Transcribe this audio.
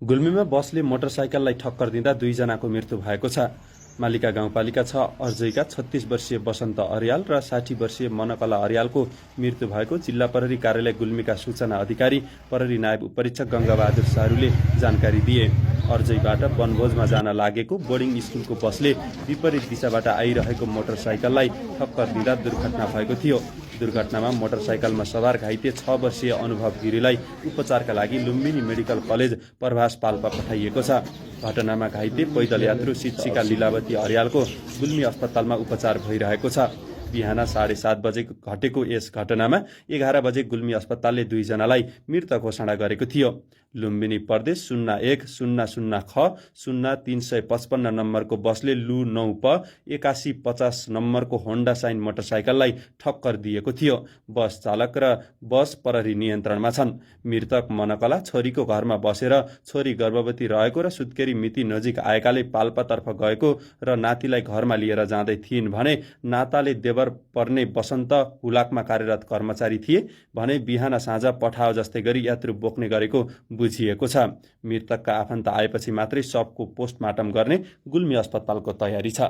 गुल्मीमा बसले मोटरसाइकललाई ठक्कर दिँदा 2 जनाको मृत्यु भएको छ। मालिका गाउँपालिका 6 अर्जैका 36 वर्षीय बसन्त अर्याल र 60 वर्षीय मनकला अर्यालको मृत्यु भएको जिल्ला प्रहरी कार्यालय गुल्मीका सूचना अधिकारी प्रहरी नायब उपरीक्षक गंगाबहादुर सारूले जानकारी दिए। अर्जैबाट वनभोजमा जान लागेको बोर्डिङ स्कुलको बसले विपरीत दिशाबाट आइरहेको मोटरसाइकललाई ठक्कर दिँदा दुर्घटना भएको थियो। दुर्घटनामा मोटरसाइकलमा सवार घाइते 6 वर्षीय अनुभव गिरीलाई उपचारका लागि लुम्बिनी मेडिकल कलेज प्रभास पाल्पा पठाइएको छ। घटनामा घाइते पैदल यात्रु शिक्षिका लीलावती अर्यालको गुल्मी अस्पतालमा उपचार भइरहेको छ। बिहान 7:30 बजे घटेको यस घटनामा 11 बजे गुल्मी अस्पतालले 2 जनालाई मृत घोषणा गरेको थियो। लुम्बिनी प्रदेश 0100 ख 0355 नम्बरको बसले लु 9 प 8150 नम्बरको होन्डा साइन मोटरसाइकललाई ठक्कर दिएको थियो। बस चालक र बस प्रहरी नियन्त्रणमा छन्। मृतक मनकला छोरीको घरमा बसेर छोरी गर्भवती रहेको र सुत्केरी मिति नजिक आएकाले पाल्पातर्फ गएको र नातिलाई घरमा लिएर जाँदै थिइन् भने नाताले देवर पर्ने बसन्त हुलाकमा कार्यरत कर्मचारी थिए भने बिहान साँझ पठाओ जस्तै गरी यात्रु बोक्ने गरेको बुझिएको छ। मृतकका आफन्त आएपछि मात्रै शवको पोस्टमार्टम गर्ने गुल्मी अस्पतालको तयारी छ।